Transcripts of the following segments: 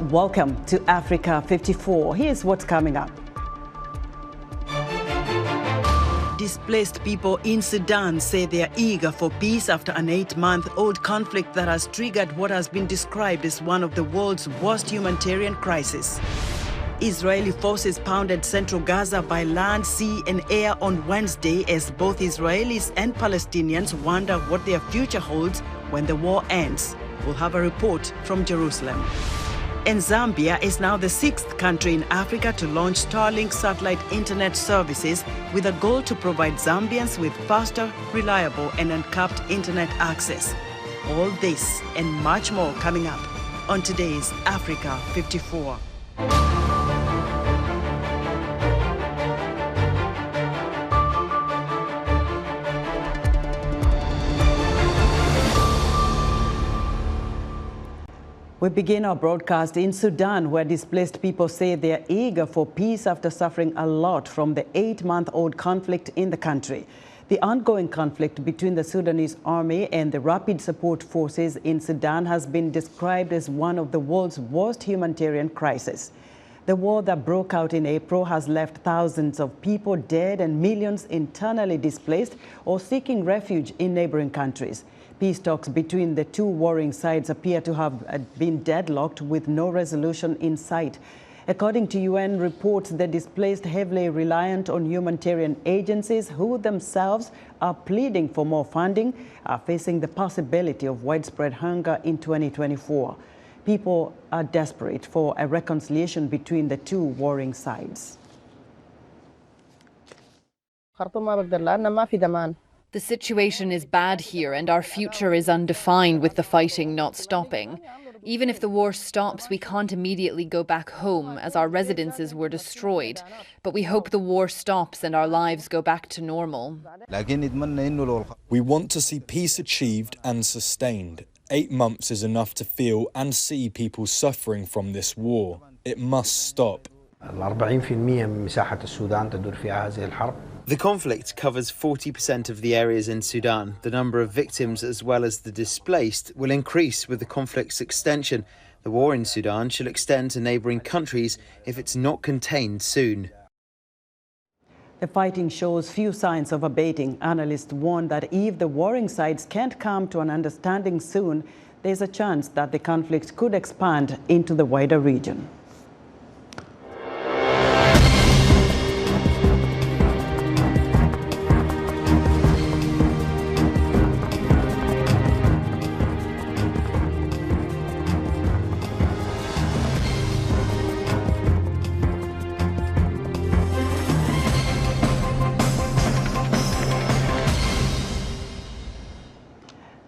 Welcome to Africa 54. Here's what's coming up. Displaced people in Sudan say they are eager for peace after an 8-month-old conflict that has triggered what has been described as one of the world's worst humanitarian crises. Israeli forces pounded central Gaza by land, sea and air on Wednesday as both Israelis and Palestinians wonder what their future holds when the war ends. We'll have a report from Jerusalem. And Zambia is now the 6th country in Africa to launch Starlink satellite internet services with a goal to provide Zambians with faster, reliable and uncapped internet access. All this and much more coming up on today's Africa 54. We begin our broadcast in Sudan, where displaced people say they are eager for peace after suffering a lot from the 8-month-old conflict in the country. The ongoing conflict between the Sudanese army and the Rapid Support Forces in Sudan has been described as one of the world's worst humanitarian crises. The war that broke out in April has left thousands of people dead and millions internally displaced or seeking refuge in neighboring countries. Peace talks between the two warring sides appear to have been deadlocked with no resolution in sight. According to UN reports, the displaced, heavily reliant on humanitarian agencies who themselves are pleading for more funding, are facing the possibility of widespread hunger in 2024. People are desperate for a reconciliation between the two warring sides. The situation is bad here and our future is undefined with the fighting not stopping. Even if the war stops, we can't immediately go back home as our residences were destroyed. But we hope the war stops and our lives go back to normal. We want to see peace achieved and sustained. 8 months is enough to feel and see people suffering from this war. It must stop. The conflict covers 40% of the areas in Sudan. The number of victims as well as the displaced will increase with the conflict's extension. The war in Sudan shall extend to neighbouring countries if it's not contained soon. The fighting shows few signs of abating. Analysts warn that if the warring sides can't come to an understanding soon, there's a chance that the conflict could expand into the wider region.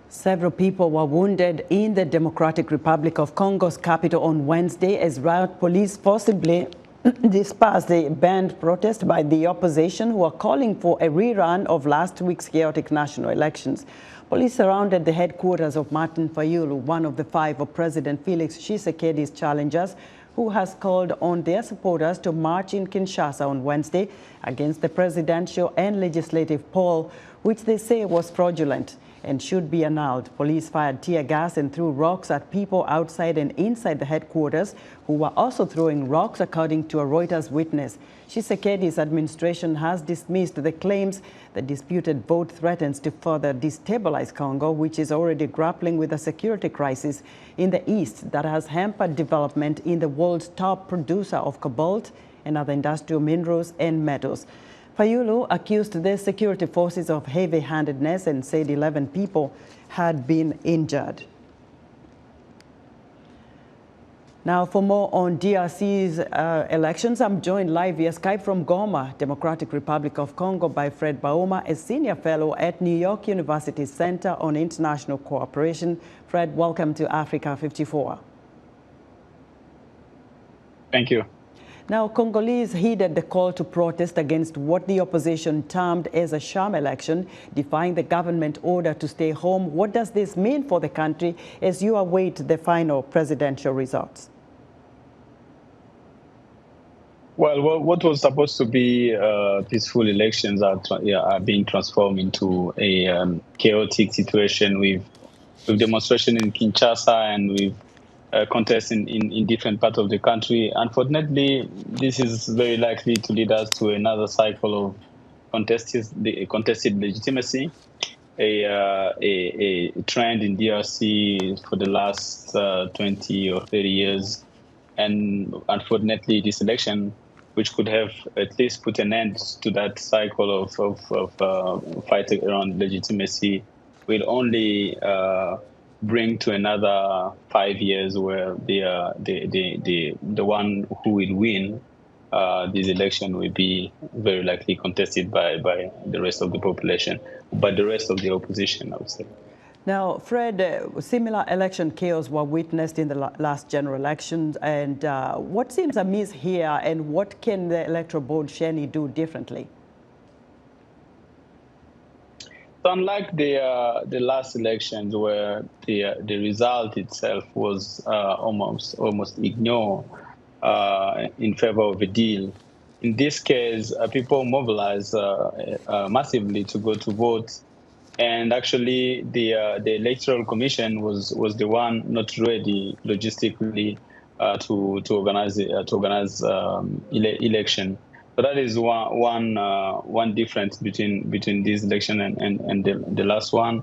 Several people were wounded in the Democratic Republic of Congo's capital on Wednesday as riot police forcibly dispersed the banned protest by the opposition who are calling for a rerun of last week's chaotic national elections. Police surrounded the headquarters of Martin Fayulu, one of the 5 of President Felix Tshisekedi's challengers, who has called on their supporters to march in Kinshasa on Wednesday against the presidential and legislative poll, which they say was fraudulent and should be annulled. Police fired tear gas and threw rocks at people outside and inside the headquarters, who were also throwing rocks, according to a Reuters witness. Tshisekedi's administration has dismissed the claims the disputed vote threatens to further destabilize Congo, which is already grappling with a security crisis in the east that has hampered development in the world's top producer of cobalt and other industrial minerals and metals. Fayulu accused the security forces of heavy-handedness and said 11 people had been injured. Now, for more on DRC's elections, I'm joined live via Skype from Goma, Democratic Republic of Congo, by Fred Bauma, a senior fellow at New York University's Center on International Cooperation. Fred, welcome to Africa 54. Thank you. Now, Congolese heeded the call to protest against what the opposition termed as a sham election, defying the government order to stay home. What does this mean for the country as you await the final presidential results? Well, what was supposed to be peaceful elections are being transformed into a chaotic situation with demonstration in Kinshasa and with contests in different parts of the country. Unfortunately, this is very likely to lead us to another cycle of contested legitimacy, a trend in DRC for the last 20 or 30 years. And unfortunately, this election, which could have at least put an end to that cycle of fighting around legitimacy, will only bring to another 5 years where the one who will win this election will be very likely contested by the rest of the population, by the rest of the opposition, I would say. Now, Fred, similar election chaos were witnessed in the last general elections. And what seems amiss here, and what can the Electoral Board, Sheni, do differently? So unlike the last elections, where the result itself was almost ignored in favor of a deal, in this case, people mobilized massively to go to vote. And actually, the Electoral Commission was the one not ready logistically to organize election. So that is one difference between this election and the last one.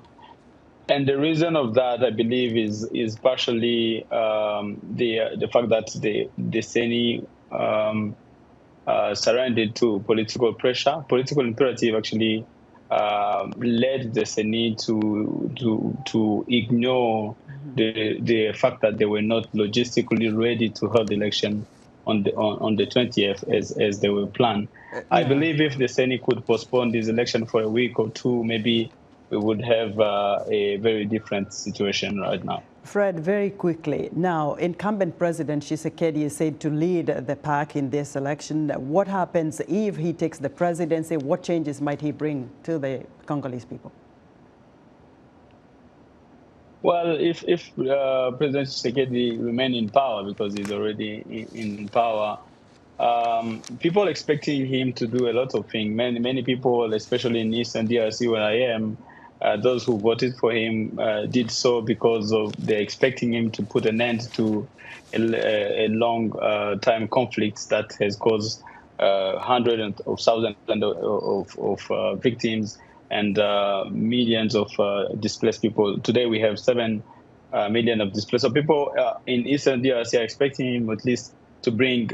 And the reason of that, I believe, is partially the fact that the CENI surrendered to political pressure. Political imperative actually led the CENI to ignore the fact that they were not logistically ready to hold the election on the 20th as they were planned. I believe if the CENI could postpone this election for a week or two, maybe we would have a very different situation right now. Fred, very quickly. Now, incumbent President Tshisekedi is said to lead the pack in this election. What happens if he takes the presidency? What changes might he bring to the Congolese people? Well, if President Tshisekedi remains in power, because he's already in power, people expecting him to do a lot of things. Many people, especially in Eastern DRC where I am, those who voted for him did so because they're expecting him to put an end to a long time conflict that has caused hundreds of thousands of victims and millions of displaced people. Today we have 7 million of displaced. So people in Eastern DRC are expecting him at least to bring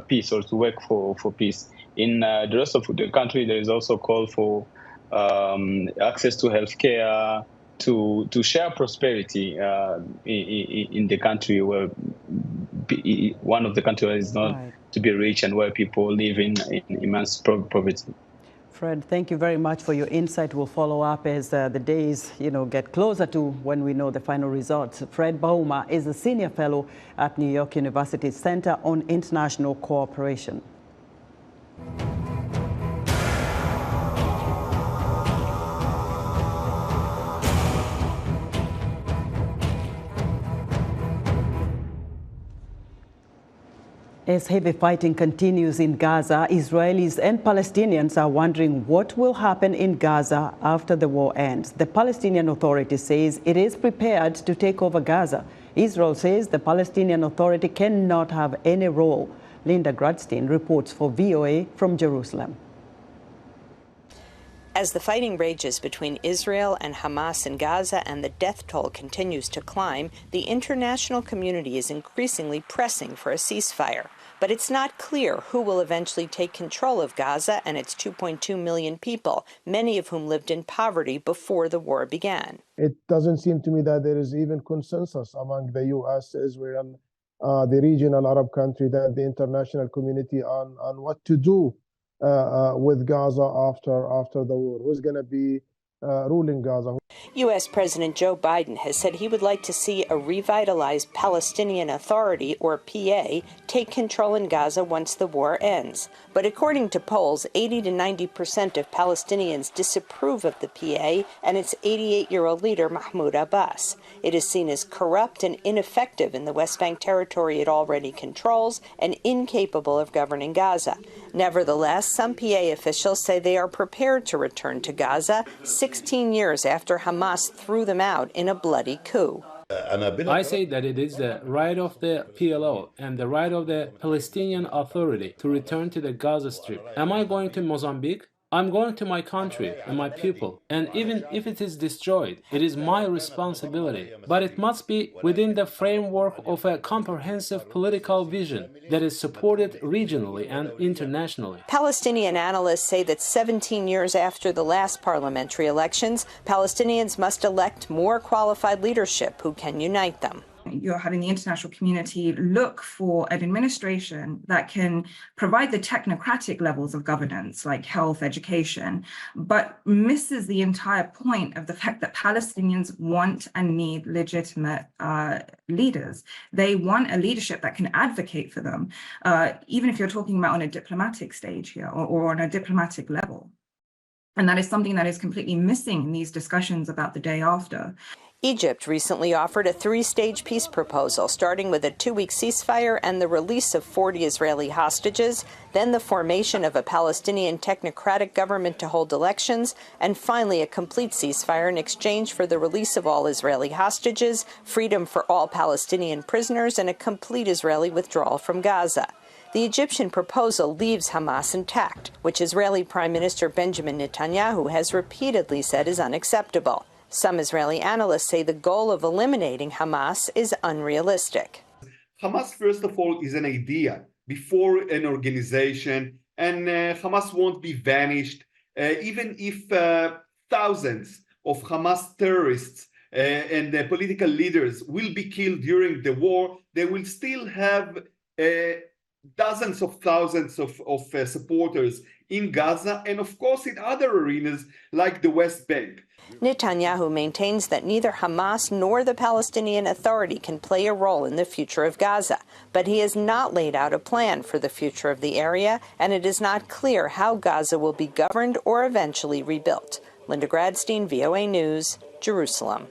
peace or to work for peace. In the rest of the country, there is also a call for access to healthcare, to share prosperity in the country where one of the countries is not to be rich and where people live in immense poverty. Fred, thank you very much for your insight. We'll follow up as the days, get closer to when we know the final results. Fred Bauma is a senior fellow at New York University's Center on International Cooperation. As heavy fighting continues in Gaza, Israelis and Palestinians are wondering what will happen in Gaza after the war ends. The Palestinian Authority says it is prepared to take over Gaza. Israel says the Palestinian Authority cannot have any role. Linda Gradstein reports for VOA from Jerusalem. As the fighting rages between Israel and Hamas in Gaza and the death toll continues to climb, the international community is increasingly pressing for a ceasefire. But it's not clear who will eventually take control of Gaza and its 2.2 million people, many of whom lived in poverty before the war began. It doesn't seem to me that there is even consensus among the U.S., Israel, the regional Arab country, and the international community on what to do with Gaza after the war. Who's going to be ruling Gaza? U.S. President Joe Biden has said he would like to see a revitalized Palestinian Authority, or PA, take control in Gaza once the war ends. But according to polls, 80 to 90% of Palestinians disapprove of the PA and its 88-year-old leader, Mahmoud Abbas. It is seen as corrupt and ineffective in the West Bank territory it already controls and incapable of governing Gaza. Nevertheless, some PA officials say they are prepared to return to Gaza 16 years after Hamas threw them out in a bloody coup. I say that it is the right of the PLO and the right of the Palestinian Authority to return to the Gaza Strip. Am I going to Mozambique? I'm going to my country and my people, and even if it is destroyed, it is my responsibility. But it must be within the framework of a comprehensive political vision that is supported regionally and internationally. Palestinian analysts say that 17 years after the last parliamentary elections, Palestinians must elect more qualified leadership who can unite them. You're having the international community look for an administration that can provide the technocratic levels of governance, like health, education, but misses the entire point of the fact that Palestinians want and need legitimate leaders. They want a leadership that can advocate for them, even if you're talking about on a diplomatic stage here or on a diplomatic level. And that is something that is completely missing in these discussions about the day after. Egypt recently offered a three-stage peace proposal, starting with a 2-week ceasefire and the release of 40 Israeli hostages, then the formation of a Palestinian technocratic government to hold elections, and finally a complete ceasefire in exchange for the release of all Israeli hostages, freedom for all Palestinian prisoners, and a complete Israeli withdrawal from Gaza. The Egyptian proposal leaves Hamas intact, which Israeli Prime Minister Benjamin Netanyahu has repeatedly said is unacceptable. Some Israeli analysts say the goal of eliminating Hamas is unrealistic. Hamas, first of all, is an idea before an organization, and Hamas won't be vanished. Even if thousands of Hamas terrorists and political leaders will be killed during the war, they will still have dozens of thousands of supporters in Gaza and, of course, in other arenas like the West Bank. Netanyahu maintains that neither Hamas nor the Palestinian Authority can play a role in the future of Gaza, but he has not laid out a plan for the future of the area, and it is not clear how Gaza will be governed or eventually rebuilt. Linda Gradstein, VOA News, Jerusalem.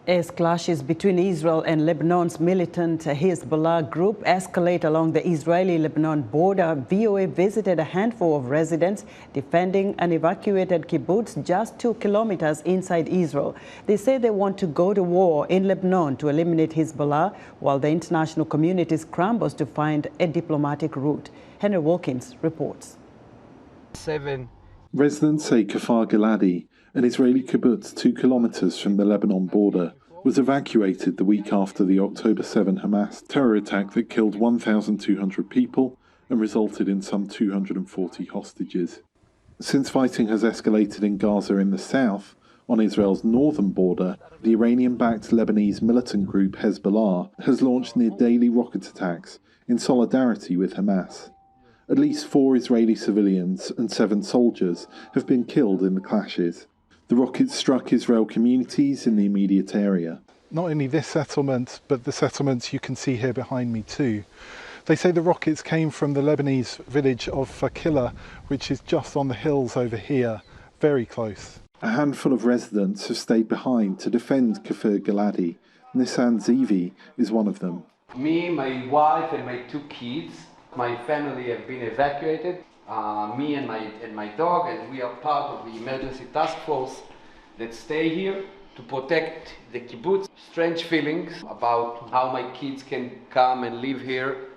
As clashes between Israel and Lebanon's militant Hezbollah group escalate along the Israeli-Lebanon border, VOA visited a handful of residents defending an evacuated kibbutz just 2 kilometers inside Israel. They say they want to go to war in Lebanon to eliminate Hezbollah, while the international community scrambles to find a diplomatic route. Henry Wilkins reports. Residents say Kfar Giladi, an Israeli kibbutz 2 kilometers from the Lebanon border, was evacuated the week after the October 7 Hamas terror attack that killed 1,200 people and resulted in some 240 hostages. Since fighting has escalated in Gaza in the south, on Israel's northern border, the Iranian-backed Lebanese militant group Hezbollah has launched near-daily rocket attacks in solidarity with Hamas. At least 4 Israeli civilians and 7 soldiers have been killed in the clashes. The rockets struck Israel communities in the immediate area. Not only this settlement, but the settlements you can see here behind me too. They say the rockets came from the Lebanese village of Fakila, which is just on the hills over here, very close. A handful of residents have stayed behind to defend Kfar Giladi. Nissan Zivi is one of them. Me, my wife and my 2 kids, my family have been evacuated. Me and my dog, and we are part of the emergency task force that stay here to protect the kibbutz. Strange feelings about how my kids can come and live here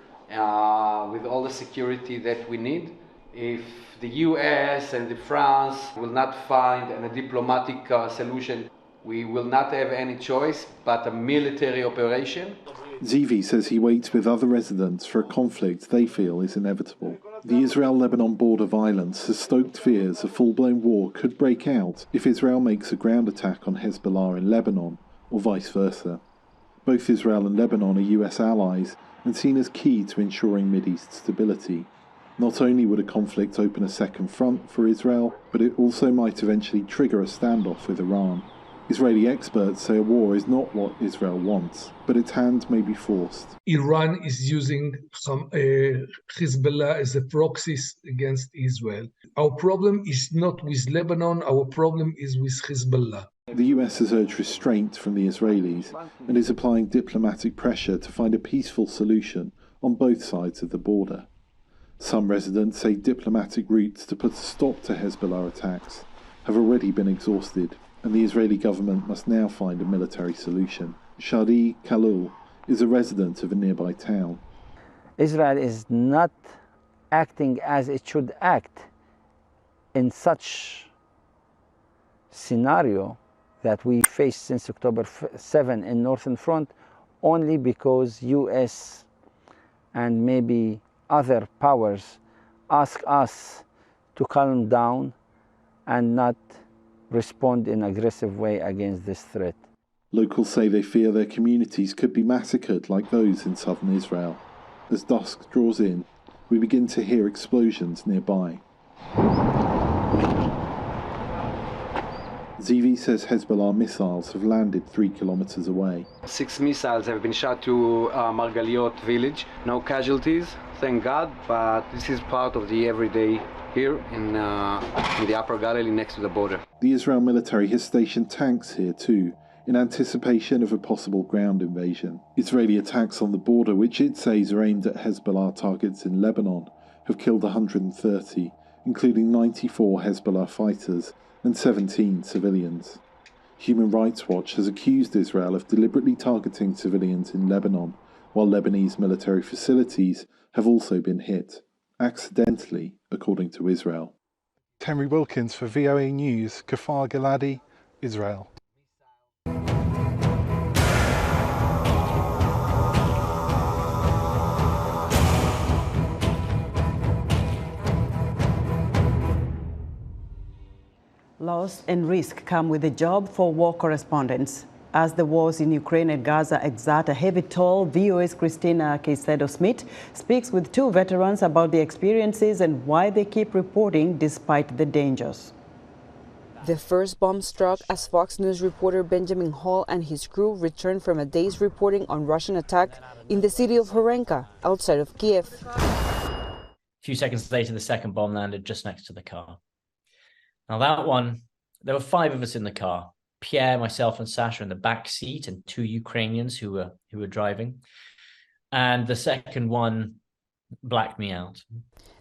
with all the security that we need. If the US and France will not find a diplomatic solution, we will not have any choice but a military operation. Zivi says he waits with other residents for a conflict they feel is inevitable. The Israel-Lebanon border violence has stoked fears a full-blown war could break out if Israel makes a ground attack on Hezbollah in Lebanon, or vice versa. Both Israel and Lebanon are US allies and seen as key to ensuring Mideast stability. Not only would a conflict open a second front for Israel, but it also might eventually trigger a standoff with Iran. Israeli experts say a war is not what Israel wants, but its hand may be forced. Iran is using Hezbollah as a proxy against Israel. Our problem is not with Lebanon, our problem is with Hezbollah. The US has urged restraint from the Israelis and is applying diplomatic pressure to find a peaceful solution on both sides of the border. Some residents say diplomatic routes to put a stop to Hezbollah attacks have already been exhausted. and the Israeli government must now find a military solution. Shadi Kalul is a resident of a nearby town. Israel is not acting as it should act in such scenario that we faced since October 7 in Northern Front, only because US and maybe other powers ask us to calm down and not respond in an aggressive way against this threat. Locals say they fear their communities could be massacred like those in southern Israel. As dusk draws in, we begin to hear explosions nearby. ZV says Hezbollah missiles have landed 3 kilometers away. 6 missiles have been shot to Margaliot village. No casualties, thank God, but this is part of the everyday here in the Upper Galilee next to the border. The Israel military has stationed tanks here too, in anticipation of a possible ground invasion. Israeli attacks on the border, which it says are aimed at Hezbollah targets in Lebanon, have killed 130, including 94 Hezbollah fighters and 17 civilians. Human Rights Watch has accused Israel of deliberately targeting civilians in Lebanon, while Lebanese military facilities have also been hit, accidentally, according to Israel. Henry Wilkins for VOA News, Kfar Giladi, Israel. Loss and risk come with the job for war correspondents. As the wars in Ukraine and Gaza exert a heavy toll, VOA's Christina Caicedo-Smith speaks with two veterans about their experiences and why they keep reporting despite the dangers. The first bomb struck as Fox News reporter Benjamin Hall and his crew returned from a day's reporting on Russian attack in the city of Horenka, outside of Kiev. A few seconds later, the second bomb landed just next to the car. Now that one, there were 5 of us in the car. Pierre, myself, and Sasha in the back seat, and 2 Ukrainians who were driving. And the second one blacked me out.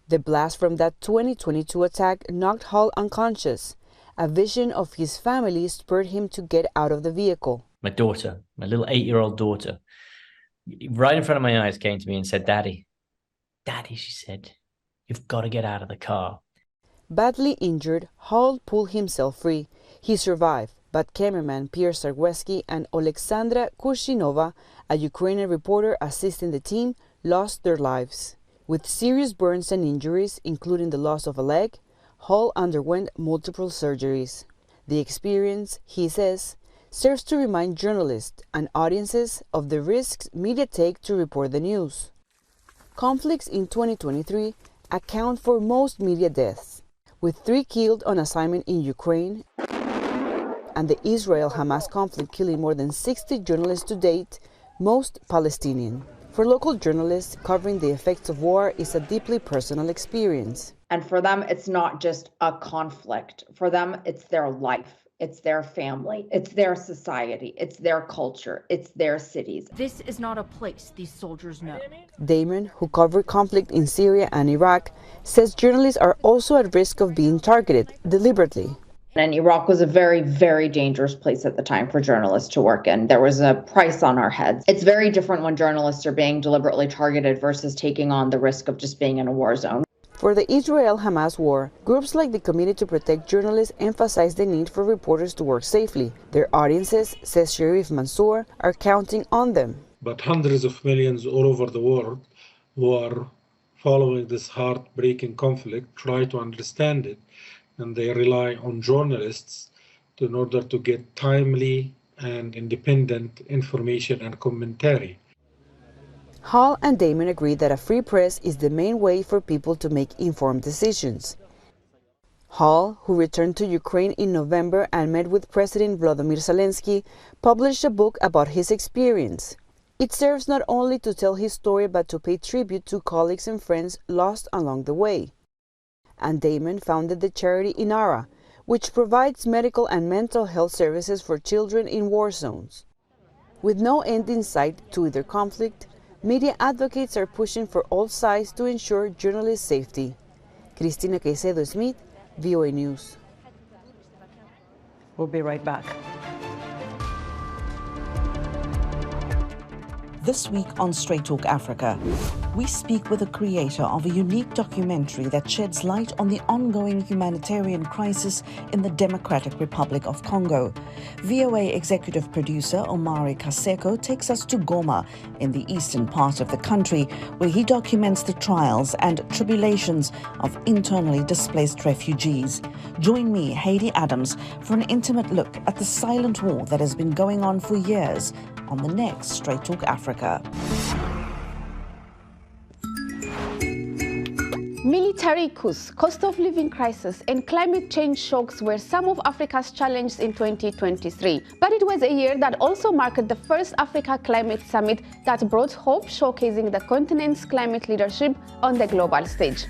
The blast from that 2022 attack knocked Hall unconscious. A vision of his family spurred him to get out of the vehicle. My daughter, my little 8-year-old daughter, right in front of my eyes came to me and said, Daddy, she said, you've got to get out of the car. Badly injured, Hall pulled himself free. He survived, but cameraman Pierre Sargweski and Oleksandra Kurshinova, a Ukrainian reporter assisting the team, lost their lives. With serious burns and injuries, including the loss of a leg, Hall underwent multiple surgeries. The experience, he says, serves to remind journalists and audiences of the risks media take to report the news. Conflicts in 2023 account for most media deaths, with 3 killed on assignment in Ukraine and the Israel-Hamas conflict killing more than 60 journalists to date, most Palestinian. For local journalists, covering the effects of war is a deeply personal experience. And for them, it's not just a conflict. For them, it's their life. It's their family. It's their society. It's their culture. It's their cities. This is not a place these soldiers know. Damon, who covered conflict in Syria and Iraq, says journalists are also at risk of being targeted deliberately. And Iraq was a very, very dangerous place at the time for journalists to work in. There was a price on our heads. It's very different when journalists are being deliberately targeted versus taking on the risk of just being in a war zone. For the Israel-Hamas war, groups like the Committee to Protect Journalists emphasize the need for reporters to work safely. Their audiences, says Sharif Mansour, are counting on them. But hundreds of millions all over the world who are following this heartbreaking conflict try to understand it, and they rely on journalists in order to get timely and independent information and commentary. Hall and Damon agree that a free press is the main way for people to make informed decisions. Hall, who returned to Ukraine in November and met with President Volodymyr Zelensky, published a book about his experience. It serves not only to tell his story but to pay tribute to colleagues and friends lost along the way. And Damon founded the charity Inara, which provides medical and mental health services for children in war zones. With no end in sight to either conflict, media advocates are pushing for all sides to ensure journalist safety. Christina Caicedo-Smith, VOA News. We'll be right back. This week on Straight Talk Africa, we speak with the creator of a unique documentary that sheds light on the ongoing humanitarian crisis in the Democratic Republic of Congo. VOA executive producer Omari Kaseko takes us to Goma in the eastern part of the country, where he documents the trials and tribulations of internally displaced refugees. Join me, Hayley Adams, for an intimate look at the silent war that has been going on for years on the next Straight Talk Africa. Military coups, cost of living crisis, and climate change shocks were some of Africa's challenges in 2023. But it was a year that also marked the first Africa Climate Summit that brought hope, showcasing the continent's climate leadership on the global stage.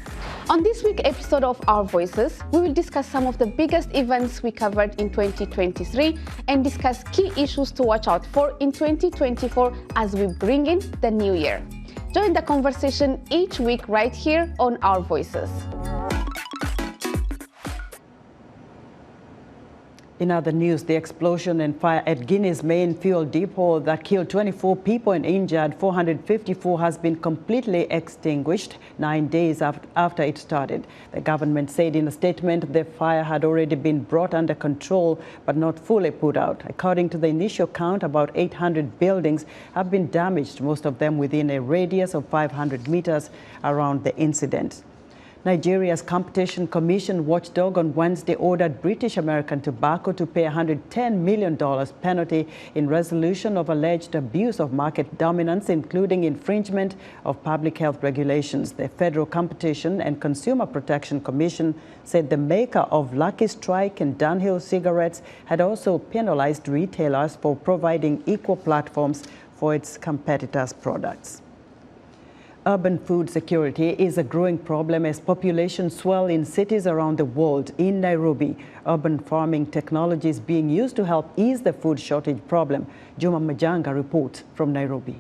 On this week's episode of Our Voices, we will discuss some of the biggest events we covered in 2023 and discuss key issues to watch out for in 2024 as we bring in the new year. Join the conversation each week right here on Our Voices. In other news, the explosion and fire at Guinea's main fuel depot that killed 24 people and injured 454 has been completely extinguished 9 days after it started. The government said in a statement the fire had already been brought under control but not fully put out. According to the initial count, about 800 buildings have been damaged, most of them within a radius of 500 meters around the incident. Nigeria's Competition Commission watchdog on Wednesday ordered British American Tobacco to pay $110 million penalty in resolution of alleged abuse of market dominance, including infringement of public health regulations. The Federal Competition and Consumer Protection Commission said the maker of Lucky Strike and Dunhill cigarettes had also penalized retailers for providing equal platforms for its competitors' products. Urban food security is a growing problem as populations swell in cities around the world. In Nairobi, urban farming technology is being used to help ease the food shortage problem. Juma Majanga reports from Nairobi.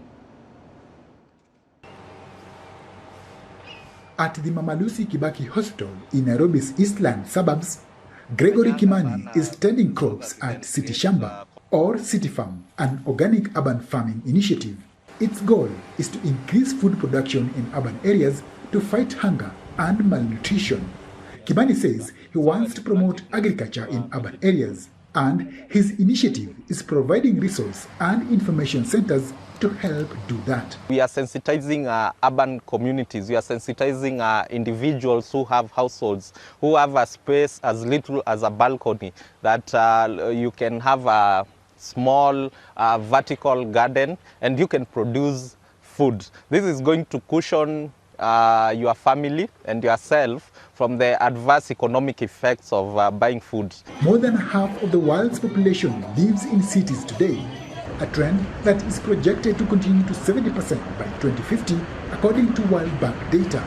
At the Mama Lucy Kibaki Hospital in Nairobi's Eastland suburbs, Gregory Kimani is tending crops at City Shamba or City Farm, an organic urban farming initiative. Its goal is to increase food production in urban areas to fight hunger and malnutrition. Kimani says he wants to promote agriculture in urban areas, and his initiative is providing resource and information centers to help do that. We are sensitizing urban communities. We are sensitizing individuals who have households, who have a space as little as a balcony, that you can have a small vertical garden and you can produce food. This is going to cushion your family and yourself from the adverse economic effects of buying food. More than half of the world's population lives in cities today, a trend that is projected to continue to 70% by 2050, according to World Bank data.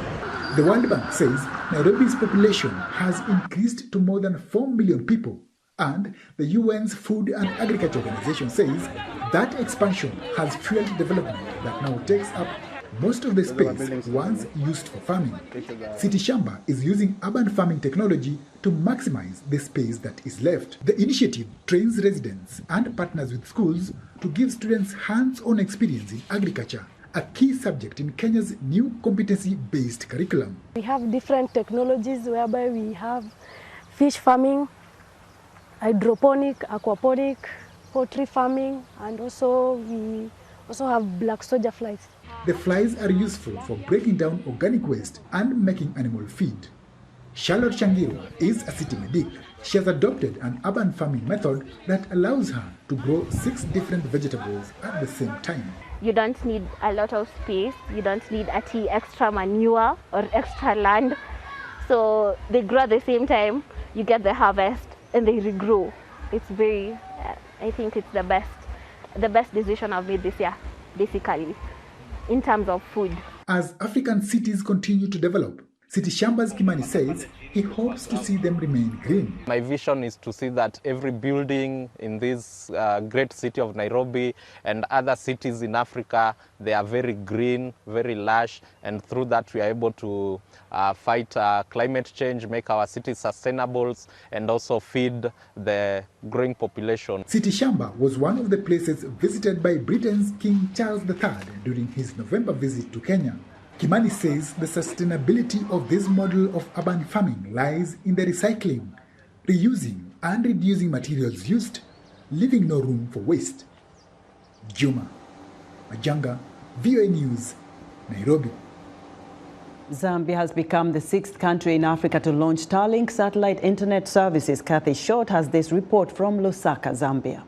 The World Bank says Nairobi's population has increased to more than 4 million people, and the UN's Food and Agriculture Organization says that expansion has fueled development that now takes up most of the space once used for farming. City Shamba is using urban farming technology to maximize the space that is left. The initiative trains residents and partners with schools to give students hands-on experience in agriculture, a key subject in Kenya's new competency-based curriculum. We have different technologies whereby we have fish farming, hydroponic, aquaponic, poultry farming, and also we also have black soldier flies. The flies are useful for breaking down organic waste and making animal feed. Charlotte Shangirwa is a city medic. She has adopted an urban farming method that allows her to grow 6 different vegetables at the same time. You don't need a lot of space, you don't need extra manure or extra land. So they grow at the same time, you get the harvest and they regrow. It's very, I think it's the best decision I've made this year, basically, in terms of food. As African cities continue to develop, City Shamba's Kimani says he hopes to see them remain green. My vision is to see that every building in this great city of Nairobi and other cities in Africa, they are very green, very lush, and through that we are able to fight climate change, make our cities sustainable, and also feed the growing population. City Shamba was one of the places visited by Britain's King Charles III during his November visit to Kenya. Kimani says the sustainability of this model of urban farming lies in the recycling, reusing and reducing materials used, leaving no room for waste. Juma Majanga, VOA News, Nairobi. Zambia has become the 6th country in Africa to launch Starlink satellite internet services. Kathy Short has this report from Lusaka, Zambia.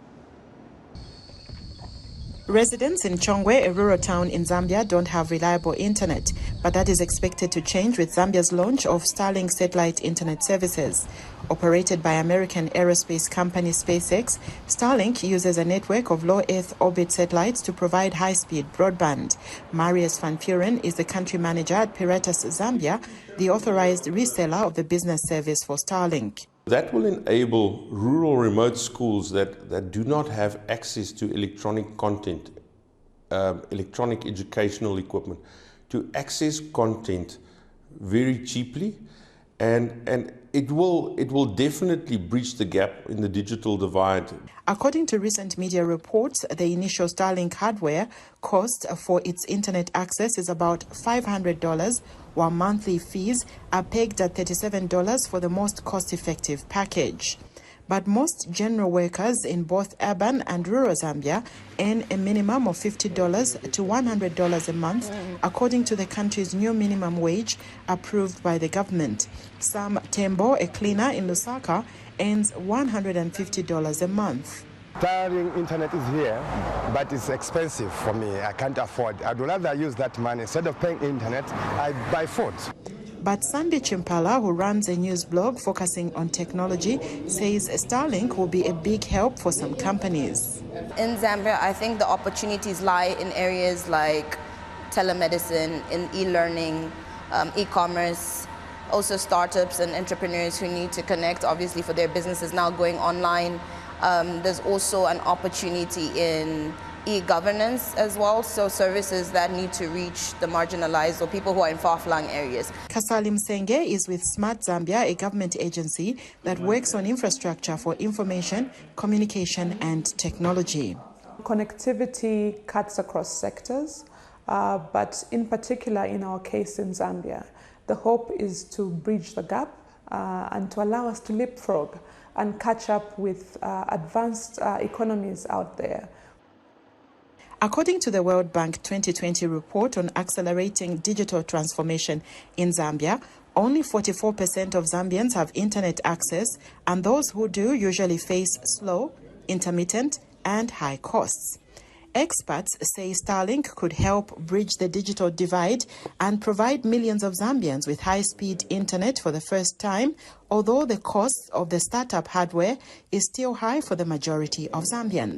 Residents in Chongwe, a rural town in Zambia, don't have reliable internet, but that is expected to change with Zambia's launch of Starlink satellite internet services. Operated by American aerospace company SpaceX, Starlink uses a network of low Earth orbit satellites to provide high-speed broadband. Marius Van Puren is the country manager at Piratas Zambia, the authorized reseller of the business service for Starlink. That will enable rural remote schools that do not have access to electronic content, electronic educational equipment, to access content very cheaply, and it will definitely breach the gap in the digital divide. According to recent media reports, the initial Starlink hardware cost for its internet access is about $500, while monthly fees are pegged at $37 for the most cost-effective package. But most general workers in both urban and rural Zambia earn a minimum of $50 to $100 a month, according to the country's new minimum wage approved by the government. Sam Tembo, a cleaner in Lusaka, earns $150 a month. Starlink internet is here, but it's expensive for me. I can't afford. I'd rather use that money. Instead of paying internet, I buy food. But Sambi Chimpala, who runs a news blog focusing on technology, says Starlink will be a big help for some companies. In Zambia, I think the opportunities lie in areas like telemedicine, in e-learning, e-commerce, also startups and entrepreneurs who need to connect, obviously, for their businesses now going online. There's also an opportunity in e-governance as well, so services that need to reach the marginalized or people who are in far-flung areas. Kasalim Senge is with Smart Zambia, a government agency that works on infrastructure for information, communication and technology. Connectivity cuts across sectors, but in particular in our case in Zambia, the hope is to bridge the gap and to allow us to leapfrog and catch up with advanced economies out there. According to the World Bank 2020 report on accelerating digital transformation in Zambia, only 44% of Zambians have internet access, and those who do usually face slow, intermittent, and high costs. Experts say Starlink could help bridge the digital divide and provide millions of Zambians with high-speed internet for the first time, although the cost of the startup hardware is still high for the majority of Zambians.